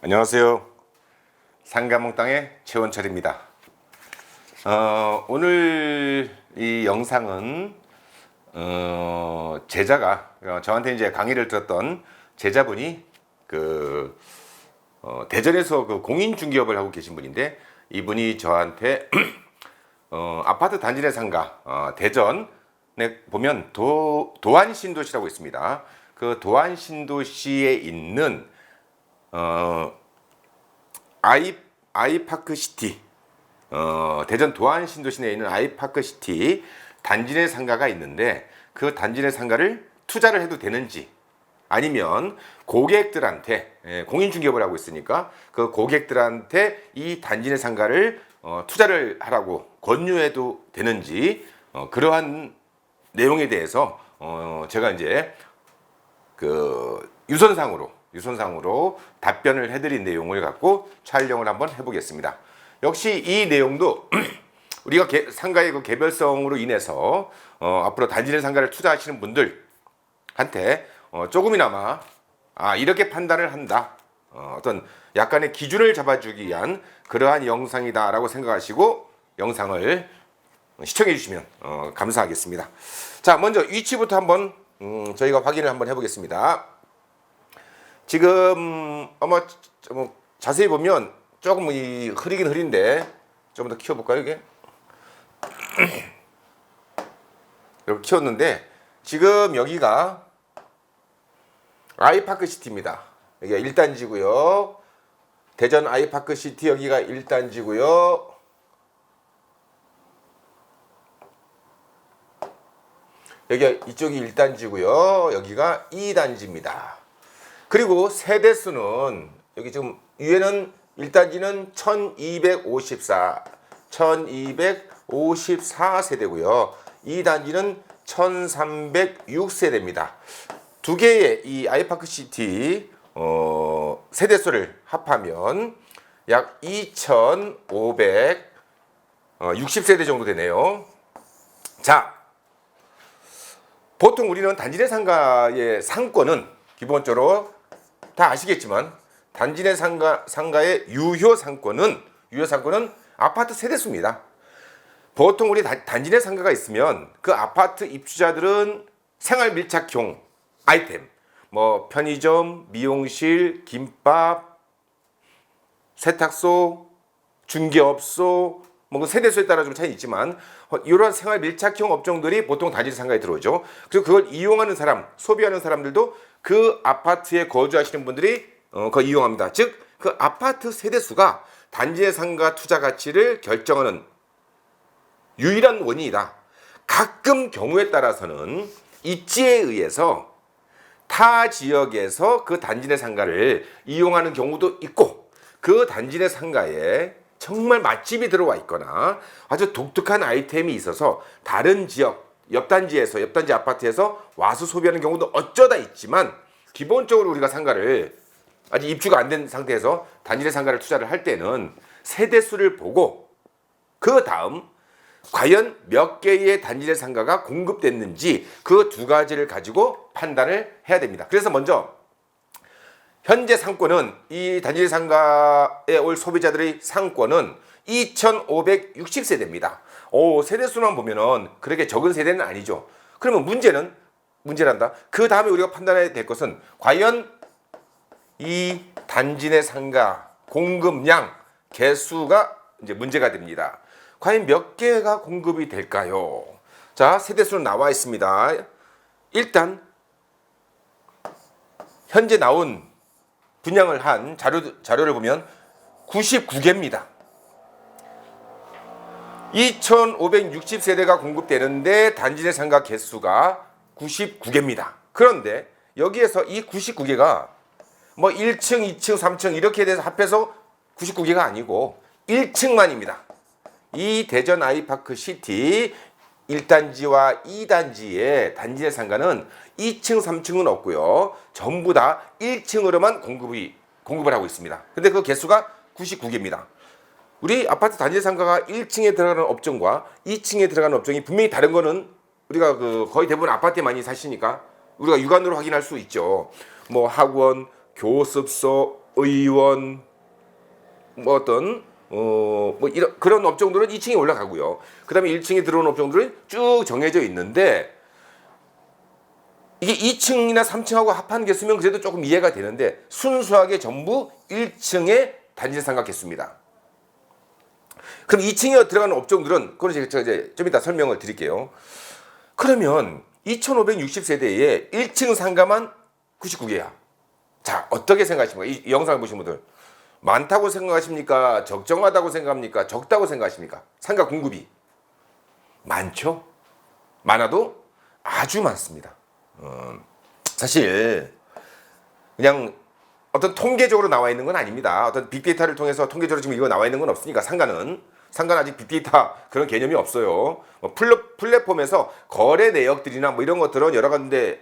안녕하세요. 상가몽땅의 최원철입니다. 오늘 이 영상은 제자가 저한테 이제 강의를 들었던 제자분이 대전에서 공인중개업을 하고 계신 분인데, 이분이 저한테 아파트 단지 내 상가 대전에 보면 도안신도시라고 있습니다. 그 도안신도시에 있는 아이파크시티, 대전 도안신도시 내에 있는 아이파크시티 단지 내 상가가 있는데, 그 단지 내 상가를 투자를 해도 되는지, 아니면 고객들한테, 공인중개업을 하고 있으니까 그 고객들한테 이 단지 내 상가를 투자를 하라고 권유해도 되는지, 그러한 내용에 대해서 제가 이제 유선상으로 답변을 해드린 내용을 갖고 촬영을 한번 해보겠습니다. 역시 이 내용도 우리가 상가의 그 개별성으로 인해서 앞으로 단지 내 상가를 투자하시는 분들한테 조금이나마 이렇게 판단을 한다, 어떤 약간의 기준을 잡아주기 위한 그러한 영상이다라고 생각하시고 영상을 시청해 주시면 감사하겠습니다. 자, 먼저 위치부터 한번 저희가 확인을 한번 해보겠습니다. 지금 아마 자세히 보면 조금 흐리긴 흐린데, 좀 더 키워볼까요? 이게 이렇게 키웠는데, 지금 여기가 아이파크시티입니다. 여기가 1단지고요 대전 아이파크시티 여기가 1단지고요 여기가 이쪽이 1단지고요 여기가 2단지입니다. 그리고 세대수는 여기 지금 위에는 1단지는 1254세대고요 2단지는 1306세대입니다. 두 개의 이 아이파크시티 세대수를 합하면 약 2560세대 정도 되네요. 자, 보통 우리는 단지 내 상가의 상권은 기본적으로 다 아시겠지만, 단지 내 상가의 유효 상권은 아파트 세대수입니다. 보통 우리 단지 내 상가가 있으면 그 아파트 입주자들은 생활 밀착형 아이템, 뭐 편의점, 미용실, 김밥, 세탁소, 중개업소, 뭐 세대수에 따라 좀 차이 있지만 이러한 생활 밀착형 업종들이 보통 단지 내 상가에 들어오죠. 그리고 그걸 이용하는 사람, 소비하는 사람들도 그 아파트에 거주하시는 분들이 그걸 이용합니다. 즉, 그 아파트 세대수가 단지 내 상가 투자 가치를 결정하는 유일한 원인이다. 가끔 경우에 따라서는 입지에 의해서 타 지역에서 그 단지 내 상가를 이용하는 경우도 있고, 그 단지 내 상가에 정말 맛집이 들어와 있거나 아주 독특한 아이템이 있어서 다른 지역, 옆단지 아파트에서 와서 소비하는 경우도 어쩌다 있지만, 기본적으로 우리가 상가를 아직 입주가 안 된 상태에서 단지 내 상가를 투자를 할 때는 세대수를 보고, 그 다음 과연 몇 개의 단지 내 상가가 공급됐는지, 그 두 가지를 가지고 판단을 해야 됩니다. 그래서 먼저 현재 상권은, 이 단지 내 상가에 올 소비자들의 상권은 2560세대입니다. 세대수만 보면은 그렇게 적은 세대는 아니죠. 그러면 문제란다. 그 다음에 우리가 판단해야 될 것은, 과연 이 단지 내 상가 공급량 개수가 이제 문제가 됩니다. 과연 몇 개가 공급이 될까요? 자, 세대수는 나와 있습니다. 일단 현재 나온 분양을 한 자료를 보면 99개입니다. 2560세대가 공급되는데 단지 내 상가 개수가 99개입니다. 그런데 여기에서 이 99개가 뭐 1층, 2층, 3층 이렇게 돼서 합해서 99개가 아니고 1층만입니다. 이 대전 아이파크시티 1단지와 2단지의 단지 내 상가는 2층, 3층은 없고요. 전부 다 1층으로만 공급을 하고 있습니다. 근데 그 개수가 99개입니다. 우리 아파트 단지 내 상가가 1층에 들어가는 업종과 2층에 들어가는 업종이 분명히 다른 거는 우리가 거의 대부분 아파트에 많이 사시니까 우리가 육안으로 확인할 수 있죠. 뭐 학원, 교습소, 의원, 뭐 어떤 뭐 이런 그런 업종들은 2층에 올라가고요. 그다음에 1층에 들어오는 업종들은 쭉 정해져 있는데 이게 2층이나 3층하고 합한 개수면 그래도 조금 이해가 되는데 순수하게 전부 1층의 단지 상가 개수입니다. 그럼 2층에 들어가는 업종들은 그걸 제가 이제 좀 이따 설명을 드릴게요. 그러면 2560세대에 1층 상가만 99개야. 자, 어떻게 생각하십니까? 이 영상을 보신 분들. 많다고 생각하십니까? 적정하다고 생각합니까? 적다고 생각하십니까? 상가 공급이. 많죠? 많아도 아주 많습니다. 사실 그냥 어떤 통계적으로 나와 있는 건 아닙니다. 어떤 빅데이터를 통해서 통계적으로 지금 이거 나와 있는 건 없으니까 상가는 아직 빅데이터 그런 개념이 없어요. 뭐 플랫폼에서 거래 내역들이나 뭐 이런 것들은 여러 가지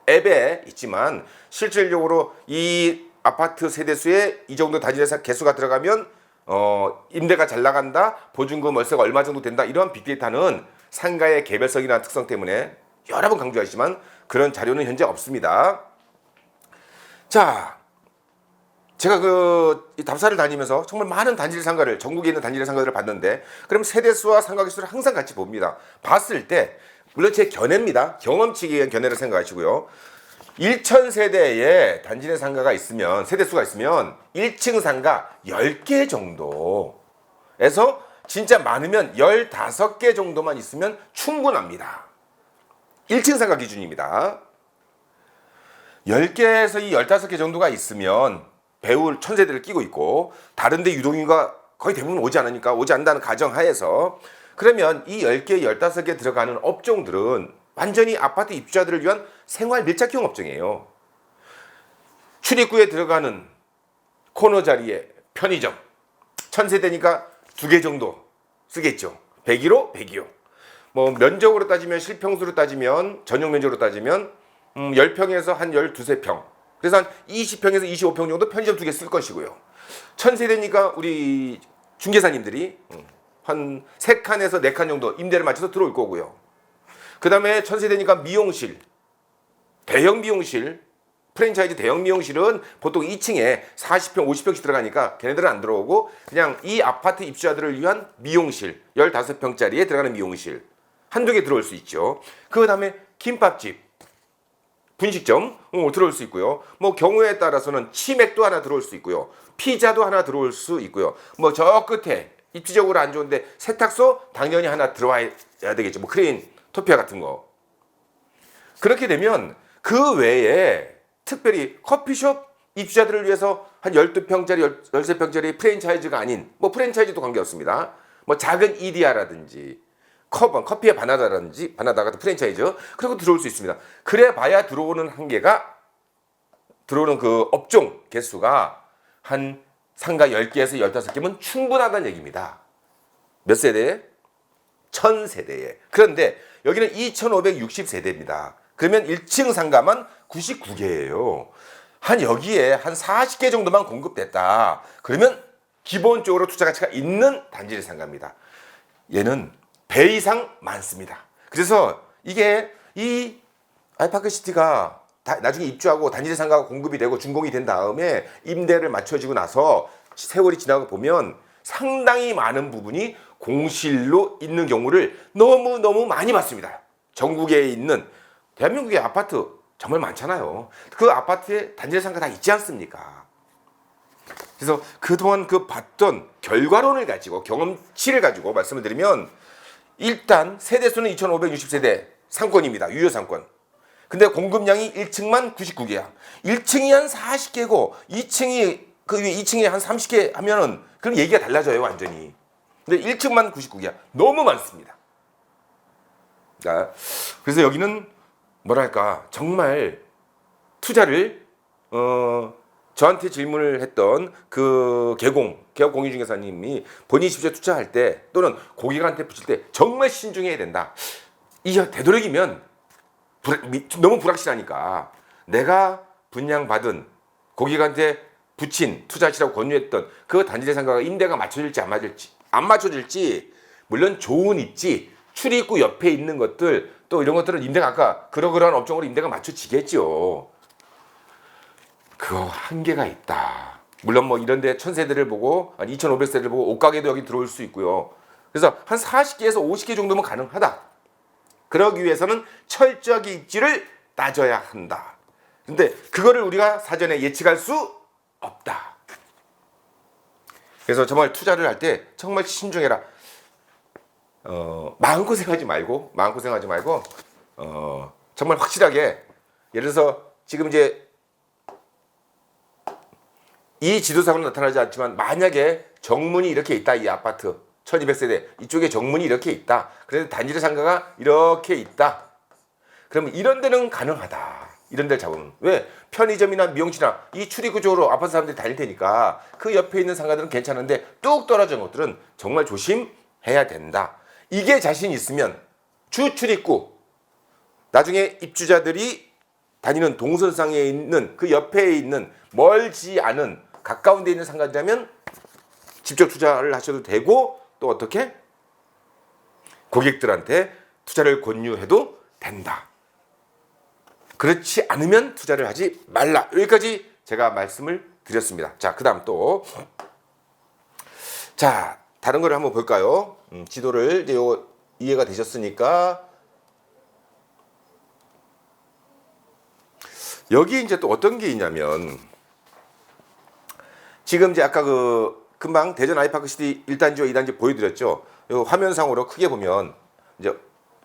앱에 있지만 실질적으로 이 아파트 세대수에 이 정도 단지 개수가 들어가면 임대가 잘 나간다, 보증금 월세가 얼마 정도 된다 이런 빅데이터는 상가의 개별성이나 특성 때문에 여러 번 강조하지만 그런 자료는 현재 없습니다. 자, 제가 이 답사를 다니면서 정말 많은 단지 상가를 전국에 있는 단지 상가들을 봤는데 그럼 세대수와 상가 개수를 항상 같이 봅니다. 봤을 때 물론 제 견해입니다. 경험치에 의한 견해를 생각하시고요. 1,000세대에 단지 내 상가가 있으면 세대수가 있으면 1층 상가 10개 정도에서 진짜 많으면 15개 정도만 있으면 충분합니다. 1층 상가 기준입니다. 10개에서 이 15개 정도가 있으면 배울 1,000세대를 끼고 있고 다른 데 유동인구가 거의 대부분 오지 않는다는 가정하에서 그러면 이 10개, 15개 들어가는 업종들은 완전히 아파트 입주자들을 위한 생활 밀착형 업종이에요. 출입구에 들어가는 코너 자리에 편의점 1,000세대니까 2개 정도 쓰겠죠. 102호, 102호. 뭐 면적으로 따지면 실평수로 따지면 전용 면적으로 따지면 10평에서 한 12~13평. 그래서 한 20평에서 25평 정도 편의점 2개 쓸 것이고요. 1,000세대니까 우리 중개사님들이 한 3칸에서 4칸 정도 임대를 맞춰서 들어올 거고요. 그 다음에 1,000세대니까 미용실, 대형 미용실, 프랜차이즈 대형 미용실은 보통 2층에 40평, 50평씩 들어가니까 걔네들은 안 들어오고 그냥 이 아파트 입주자들을 위한 미용실, 15평짜리에 들어가는 미용실 한두 개 들어올 수 있죠. 그 다음에 김밥집, 분식점 들어올 수 있고요. 뭐 경우에 따라서는 치맥도 하나 들어올 수 있고요. 피자도 하나 들어올 수 있고요. 뭐 저 끝에 입지적으로 안 좋은데 세탁소 당연히 하나 들어와야 되겠죠. 뭐 크레인, 토피아 같은 거. 그렇게 되면 그 외에 특별히 커피숍 입주자들을 위해서 한 12평짜리, 13평짜리 프랜차이즈가 아닌 뭐 프랜차이즈도 관계없습니다. 뭐 작은 이디야라든지 커피의 바나다 같은 프랜차이즈 그리고 들어올 수 있습니다. 그래 봐야 들어오는 그 업종 개수가 한 상가 10개에서 15개면 충분하다는 얘기입니다. 몇 세대에? 1,000세대에. 그런데 여기는 2,560세대입니다. 그러면 1층 상가만 99개예요. 여기에 한 40개 정도만 공급됐다. 그러면 기본적으로 투자 가치가 있는 단지 상가입니다. 얘는 배 이상 많습니다. 그래서 이게 이 아이파크시티가 나중에 입주하고 단지 상가가 공급이 되고 준공이 된 다음에 임대를 맞춰지고 나서 세월이 지나고 보면 상당히 많은 부분이 공실로 있는 경우를 너무너무 많이 봤습니다. 전국에 있는 대한민국의 아파트 정말 많잖아요. 그 아파트에 단지 상가 다 있지 않습니까? 그래서 그동안 봤던 결과론을 가지고 경험치를 가지고 말씀을 드리면 일단 세대수는 2,560세대 상권입니다. 유효 상권. 근데 공급량이 1층만 99개야. 1층이 한 40개고 2층이 그 위에 2층에 한 30개 하면은 그럼 얘기가 달라져요, 완전히. 근데 1층만 99개야. 너무 많습니다. 그래서 여기는 뭐랄까 정말 투자를 저한테 질문을 했던 그 개업 공인중개사님이 본인이 직접 투자할 때 또는 고객한테 붙일 때 정말 신중해야 된다. 이게 되도록이면 너무 불확실하니까 내가 분양받은 고객한테 붙인 투자하시라고 권유했던 그 단지 상가가 임대가 맞춰질지 안 맞춰질지 물론 좋은 입지 출입구 옆에 있는 것들 또 이런 것들은 임대가 아까 그러한 업종으로 임대가 맞춰지겠죠. 그거 한계가 있다. 물론 뭐 이런데 1000세대를 보고 한 2500세대를 보고 옷가게도 여기 들어올 수 있고요. 그래서 한 40개에서 50개 정도면 가능하다. 그러기 위해서는 철저하게 입지를 따져야 한다. 근데 그거를 우리가 사전에 예측할 수 없다. 그래서 정말 투자를 할 때 정말 신중해라. 마음고생하지 말고 정말 확실하게, 예를 들어서 지금 이제 이 지도상으로 나타나지 않지만 만약에 정문이 이렇게 있다. 이 아파트 1200세대 이쪽에 정문이 이렇게 있다. 그래서 단지의 상가가 이렇게 있다. 그러면 이런 데는 가능하다. 이런 데를 잡으면. 왜? 편의점이나 미용실이나 이 출입구적으로 아파트 사람들이 다닐 테니까 그 옆에 있는 상가들은 괜찮은데 뚝 떨어진 것들은 정말 조심해야 된다. 이게 자신 있으면 주 출입구, 나중에 입주자들이 다니는 동선상에 있는 그 옆에 있는 멀지 않은 가까운 데 있는 상가라면 직접 투자를 하셔도 되고, 또 어떻게? 고객들한테 투자를 권유해도 된다. 그렇지 않으면 투자를 하지 말라. 여기까지 제가 말씀을 드렸습니다. 자, 그 다음 또. 자, 다른 거를 한번 볼까요? 지도를 이제 요거 이해가 되셨으니까. 여기 이제 또 어떤 게 있냐면, 지금 이제 아까 금방 대전 아이파크시티 1단지와 2단지 보여드렸죠. 요 화면상으로 크게 보면 이제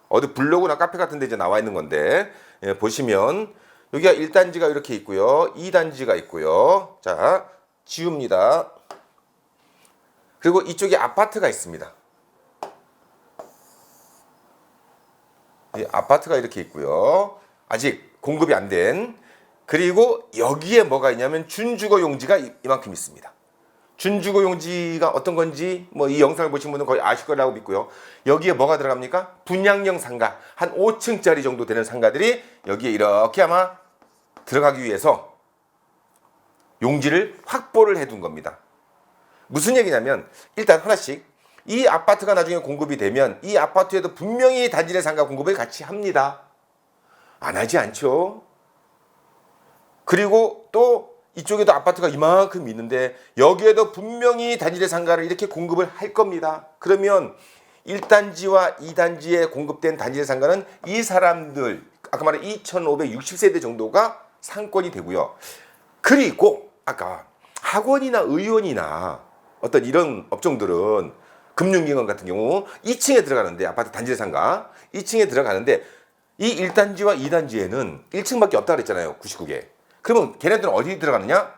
어디 블로그나 카페 같은 데 이제 나와 있는 건데, 예, 보시면 여기가 1단지가 이렇게 있고요. 2단지가 있고요. 자, 지웁니다. 그리고 이쪽에 아파트가 있습니다. 이 아파트가 이렇게 있고요. 아직 공급이 안 된. 그리고 여기에 뭐가 있냐면 준주거 용지가 이만큼 있습니다. 준주거 용지가 어떤 건지 뭐 이 영상을 보신 분은 거의 아실 거라고 믿고요. 여기에 뭐가 들어갑니까? 분양형 상가, 한 5층짜리 정도 되는 상가들이 여기에 이렇게 아마 들어가기 위해서 용지를 확보를 해둔 겁니다. 무슨 얘기냐면, 일단 하나씩 이 아파트가 나중에 공급이 되면 이 아파트에도 분명히 단지 내 상가 공급을 같이 합니다. 안 하지 않죠? 그리고 또 이쪽에도 아파트가 이만큼 있는데 여기에도 분명히 단지 내 상가를 이렇게 공급을 할 겁니다. 그러면 1단지와 2단지에 공급된 단지 내 상가는 이 사람들, 아까 말한 2560세대 정도가 상권이 되고요. 그리고 아까 학원이나 의원이나 어떤 이런 업종들은, 금융기관 같은 경우 2층에 들어가는데, 아파트 단지 내 상가 2층에 들어가는데 이 1단지와 2단지에는 1층밖에 없다 그랬잖아요. 99개. 그러면 걔네들은 어디 들어가느냐?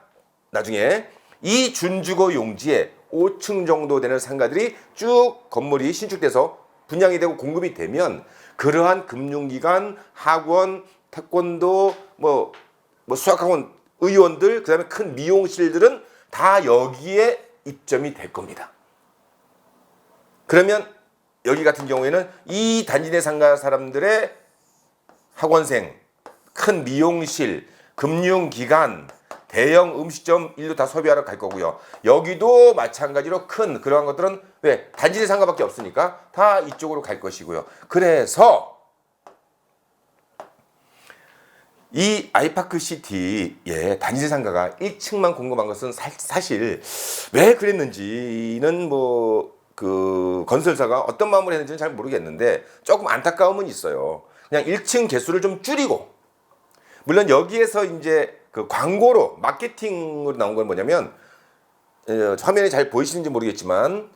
나중에 이 준주거 용지에 5층 정도 되는 상가들이 쭉 건물이 신축돼서 분양이 되고 공급이 되면 그러한 금융기관, 학원, 태권도, 뭐 수학학원, 의원들, 그 다음에 큰 미용실들은 다 여기에 입점이 될 겁니다. 그러면 여기 같은 경우에는 이 단지 내 상가 사람들의 학원생, 큰 미용실, 금융기관, 대형 음식점 일로 다 소비하러 갈 거고요. 여기도 마찬가지로 큰 그러한 것들은 왜? 단지 내 상가밖에 없으니까 다 이쪽으로 갈 것이고요. 그래서 이 아이파크시티의 단지 내 상가가 1층만 공급한 것은 사실 왜 그랬는지는 그 건설사가 어떤 마음으로 했는지는 잘 모르겠는데 조금 안타까움은 있어요. 그냥 1층 개수를 좀 줄이고, 물론 여기에서 이제 그 광고로 마케팅으로 나온 건 뭐냐면, 화면에 잘 보이시는지 모르겠지만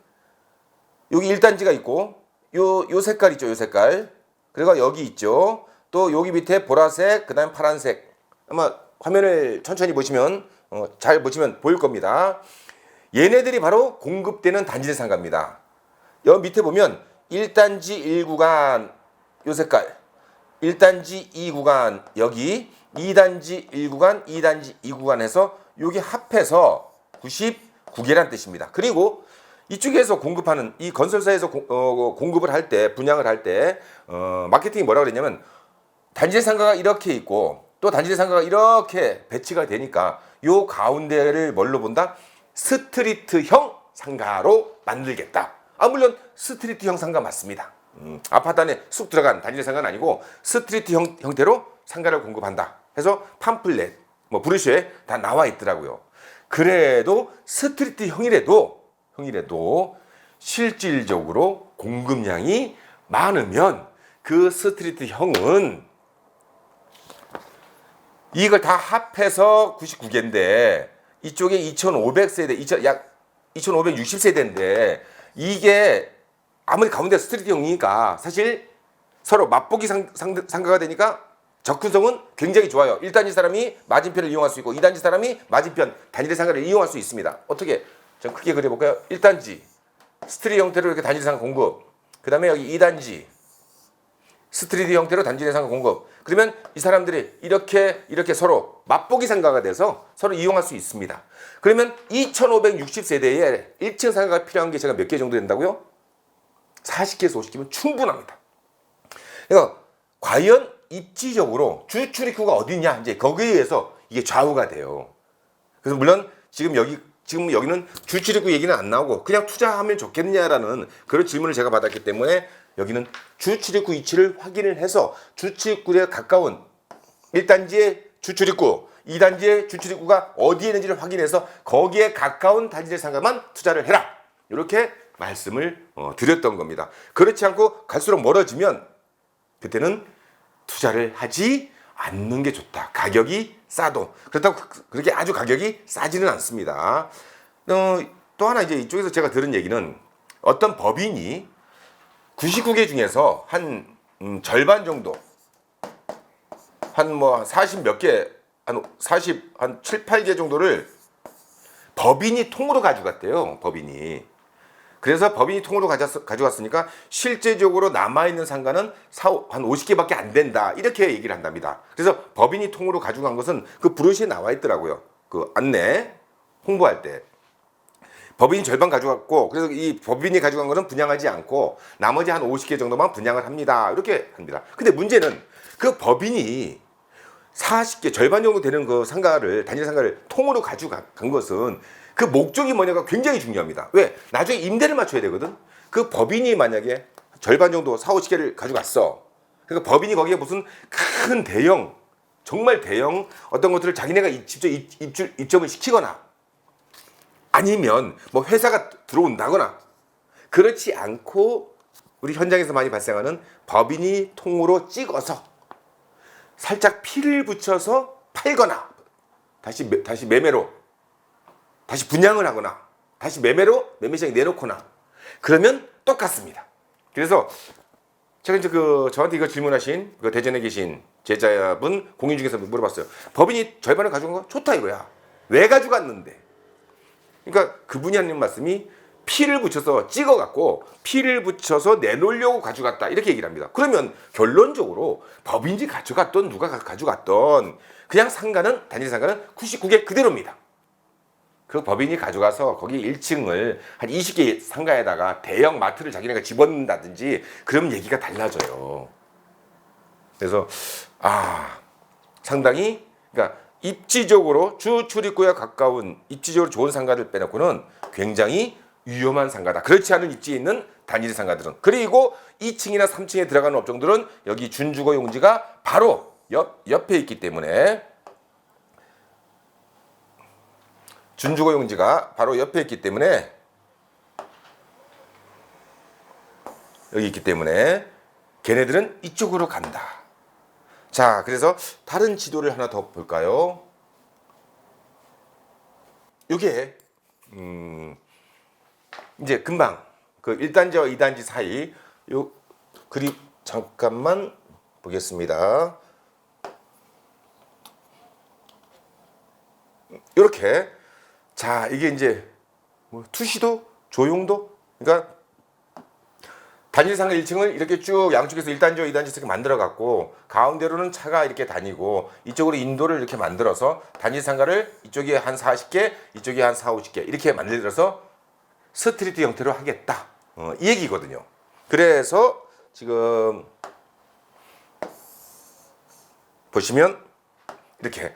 여기 1단지가 있고 요 색깔 있죠. 요 색깔. 그리고 여기 있죠. 또 여기 밑에 보라색, 그다음 파란색. 아마 화면을 천천히 보시면 잘 보시면 보일 겁니다. 얘네들이 바로 공급되는 단지 내 상가입니다. 여기 밑에 보면 1단지 1구간 요 색깔, 1단지 2구간 여기, 2단지 1구간, 2단지 2구간 해서 여기 합해서 99개란 뜻입니다. 그리고 이쪽에서 공급하는 이 건설사에서 공급을 할 때, 분양을 할 때 마케팅이 뭐라고 그랬냐면, 단지 내 상가가 이렇게 있고 또 단지 내 상가가 이렇게 배치가 되니까 요 가운데를 뭘로 본다? 스트리트형 상가로 만들겠다. 물론 스트리트형 상가 맞습니다. 아파트 안에 쑥 들어간 단지 내 상가는 아니고 스트리트 형태로 상가를 공급한다 해서 팜플렛, 브로셔에 다 나와 있더라고요. 그래도 스트리트형이라도 실질적으로 공급량이 많으면 그 스트리트형은 이걸 다 합해서 99개인데 이쪽에 2500세대, 약 2560세대인데 이게 아무리 가운데 스트리트형이니까 사실 서로 맛보기 상가가 되니까 접근성은 굉장히 좋아요. 1단지 사람이 맞은편을 이용할 수 있고 2단지 사람이 맞은편 단일의 상가를 이용할 수 있습니다. 어떻게? 좀 크게 그려볼까요? 1단지 스트리트 형태로 이렇게 단일의 상가 공급, 그 다음에 여기 2단지 스트리트 형태로 단일의 상가 공급. 그러면 이 사람들이 이렇게 서로 맛보기 상가가 돼서 서로 이용할 수 있습니다. 그러면 2560세대에 1층 상가가 필요한 게 제가 몇 개 정도 된다고요? 40개에서 50개면 충분합니다. 그러니까 과연 입지적으로 주 출입구가 어디 있냐, 이제 거기에 의해서 이게 좌우가 돼요. 그래서 물론 지금 여기는 주 출입구 얘기는 안 나오고 그냥 투자하면 좋겠냐라는 그런 질문을 제가 받았기 때문에 여기는 주 출입구 위치를 확인을 해서 주 출입구에 가까운 1단지의 주 출입구, 2단지의 주 출입구가 어디에 있는지를 확인해서 거기에 가까운 단지의 상가만 투자를 해라, 이렇게 말씀을 드렸던 겁니다. 그렇지 않고 갈수록 멀어지면 그때는 투자를 하지 않는 게 좋다. 가격이 싸도. 그렇다고 그렇게 아주 가격이 싸지는 않습니다. 또 하나 이제 이쪽에서 제가 들은 얘기는 어떤 법인이 99개 중에서 한 절반 정도, 한 40 몇 개, 한 7, 8개 정도를 법인이 통으로 가져갔대요. 법인이. 그래서 법인이 통으로 가져갔으니까 실제적으로 남아있는 상가는 한 50개밖에 안 된다, 이렇게 얘기를 한답니다. 그래서 법인이 통으로 가져간 것은 그 브로시에 나와 있더라고요. 그 안내 홍보할 때 법인이 절반 가져갔고, 그래서 이 법인이 가져간 것은 분양하지 않고 나머지 한 50개 정도만 분양을 합니다, 이렇게 합니다. 근데 문제는 그 법인이 40개, 절반 정도 되는 그 상가를, 단일 상가를 통으로 가져간 것은 그 목적이 뭐냐가 굉장히 중요합니다. 왜? 나중에 임대를 맞춰야 되거든. 그 법인이 만약에 절반 정도 4, 50개를 가져갔어. 그러니까 법인이 거기에 무슨 큰 대형, 정말 대형 어떤 것들을 자기네가 직접 입점을 시키거나 아니면 뭐 회사가 들어온다거나, 그렇지 않고 우리 현장에서 많이 발생하는 법인이 통으로 찍어서 살짝 피를 붙여서 팔거나 다시 매매로 다시 분양을 하거나 다시 매매로 매매시장에 내놓거나, 그러면 똑같습니다. 그래서 제가 이제 저한테 이거 질문하신 그 대전에 계신 제자분 공인 중에서 물어봤어요. 법인이 절반을 가져간 거 좋다 이거야. 왜 가져갔는데? 그러니까 그분이 하는 말씀이 피를 붙여서 찍어갖고 피를 붙여서 내놓으려고 가져갔다, 이렇게 얘기를 합니다. 그러면 결론적으로 법인이 가져갔던 누가 가져갔던 그냥 상가는, 단일 상가는 99개 그대로입니다. 그 법인이 가져가서 거기 1층을 한 20개 상가에다가 대형 마트를 자기네가 집어넣는다든지 그러면 얘기가 달라져요. 그래서 상당히, 그러니까 입지적으로 주 출입구에 가까운 입지적으로 좋은 상가들 빼놓고는 굉장히 위험한 상가다. 그렇지 않은 입지에 있는 단일 상가들은, 그리고 2층이나 3층에 들어가는 업종들은 여기 준주거 용지가 바로 옆에 있기 때문에, 준주거 용지가 바로 옆에 있기 때문에, 여기 있기 때문에 걔네들은 이쪽으로 간다. 자, 그래서 다른 지도를 하나 더 볼까요? 요게 이제 금방 그 1단지와 2단지 사이 요 그립 잠깐만 보겠습니다. 이렇게, 자, 이게 이제 투시도, 조용도, 그러니까 단일상가 1층을 이렇게 쭉 양쪽에서 1단지와 2단지 이렇게 만들어 갖고 가운데로는 차가 이렇게 다니고 이쪽으로 인도를 이렇게 만들어서 단일상가를 이쪽에 한 40개, 이쪽에 한 4, 50개 이렇게 만들어서 스트리트 형태로 하겠다, 이 얘기거든요. 그래서 지금 보시면 이렇게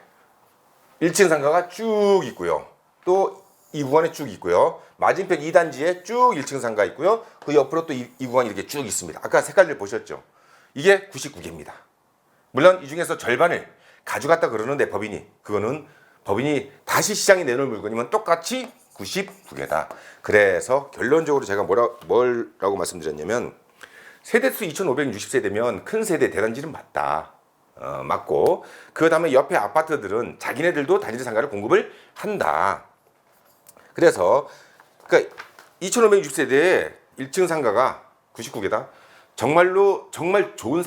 1층 상가가 쭉 있고요. 또 이 구간에 쭉 있고요. 맞은편 2단지에 쭉 1층 상가 있고요. 그 옆으로 또 이 구간이 이렇게 쭉 있습니다. 아까 색깔들 보셨죠? 이게 99개입니다. 물론 이 중에서 절반을 가져갔다 그러는데 법인이, 그거는 법인이 다시 시장에 내놓을 물건이면 똑같이 99개다. 그래서 결론적으로 제가 뭐라고 말씀드렸냐면 세대수 2560세대면 큰 세대 대단지는 맞다. 맞고 그 다음에 옆에 아파트들은 자기네들도 단지 상가를 공급을 한다. 그래서 그러니까 2560세대의 1층 상가가 99개다. 정말로 정말 좋은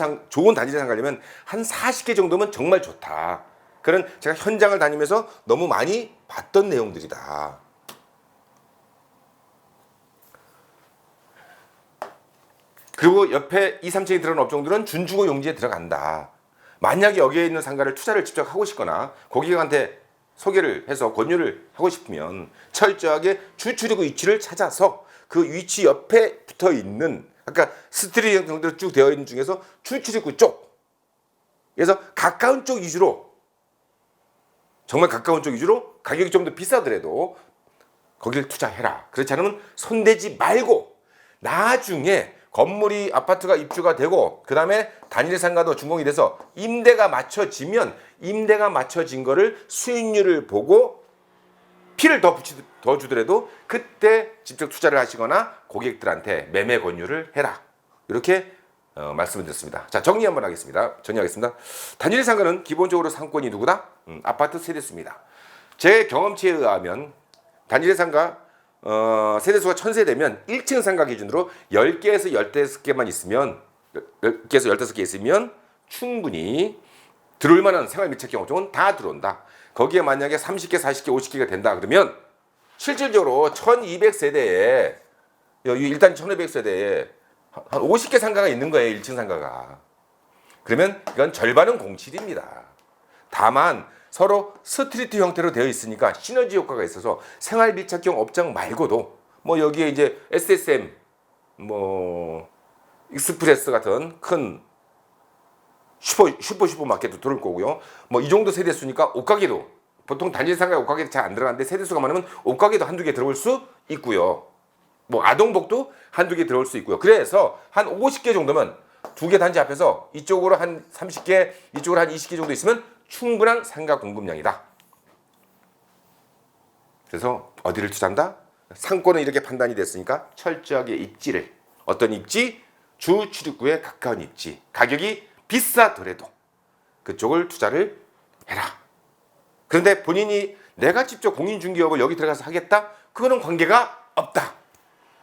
단지 상가려면 한 40개 정도면 정말 좋다. 그런 제가 현장을 다니면서 너무 많이 봤던 내용들이다. 그리고 옆에 2, 3층에 들어간 업종들은 준주거 용지에 들어간다. 만약에 여기에 있는 상가를 투자를 직접 하고 싶거나 고객한테 소개를 해서 권유를 하고 싶으면 철저하게 주출입구 위치를 찾아서 그 위치 옆에 붙어 있는 아까 스트리트 형태로 쭉 되어 있는 중에서 주출입구 쪽에서 가까운 쪽 위주로 정말 가까운 쪽 위주로 가격이 좀 더 비싸더라도 거기를 투자해라. 그렇지 않으면 손대지 말고 나중에 건물이 아파트가 입주가 되고 그 다음에 단일 상가도 준공이 돼서 임대가 맞춰지면 임대가 맞춰진 거를 수익률을 보고 피를 더 주더라도 그때 직접 투자를 하시거나 고객들한테 매매 권유를 해라. 이렇게 말씀을 드렸습니다. 자, 정리 한번 하겠습니다. 정리하겠습니다. 단일 상가는 기본적으로 상권이 누구다? 아파트 세대수입니다. 제 경험치에 의하면 단일 상가 세대수가 1000세대면 1층 상가 기준으로 10개에서 15개만 있으면 10개에서 15개 있으면 충분히 들어올 만한 생활 밀착형 업종은 다 들어온다. 거기에 만약에 30개, 40개, 50개가 된다 그러면 실질적으로 1200세대에 일단 1200세대에 한 50개 상가가 있는 거예요. 1층 상가가. 그러면 이건 절반은 공실입니다. 다만 서로 스트리트 형태로 되어 있으니까 시너지 효과가 있어서 생활 밀착형 업장 말고도 뭐 여기에 이제 SSM 뭐 익스프레스 같은 큰 슈퍼마켓도 들어올 거고요. 뭐 이 정도 세대수니까 옷가게도 보통 단지 상가에 옷가게도 잘 안 들어가는데 세대수가 많으면 옷가게도 한두 개 들어올 수 있고요. 뭐 아동복도 한두 개 들어올 수 있고요. 그래서 한 50개 정도면 두 개 단지 앞에서 이쪽으로 한 30개, 이쪽으로 한 20개 정도 있으면 충분한 상가 공급량이다. 그래서 어디를 투자한다? 상권은 이렇게 판단이 됐으니까 철저하게 입지를 어떤 입지? 주 출입구에 가까운 입지. 가격이 비싸더라도 그쪽을 투자를 해라. 그런데 본인이 내가 직접 공인중개업을 여기 들어가서 하겠다? 그거는 관계가 없다.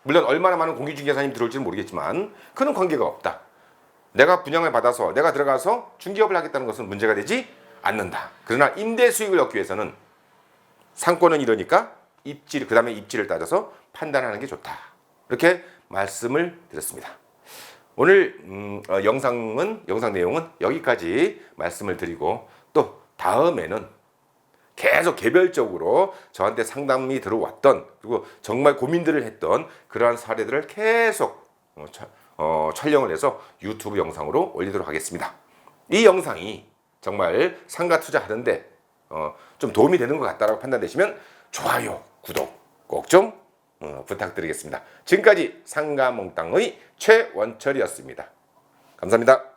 물론 얼마나 많은 공인중개사님 들어올지는 모르겠지만 그는 관계가 없다. 내가 분양을 받아서 내가 들어가서 중개업을 하겠다는 것은 문제가 되지 않는다. 그러나 임대 수익을 얻기 위해서는 상권은 이러니까 입지, 그 다음에 입지를 따져서 판단하는 게 좋다. 이렇게 말씀을 드렸습니다. 오늘 영상 내용은 여기까지 말씀을 드리고 또 다음에는 계속 개별적으로 저한테 상담이 들어왔던 그리고 정말 고민들을 했던 그러한 사례들을 계속 촬영을 해서 유튜브 영상으로 올리도록 하겠습니다. 이 영상이 정말 상가 투자하는데 좀 도움이 되는 것 같다라고 판단되시면 좋아요, 구독 꼭 좀 부탁드리겠습니다. 지금까지 상가몽땅의 최원철이었습니다. 감사합니다.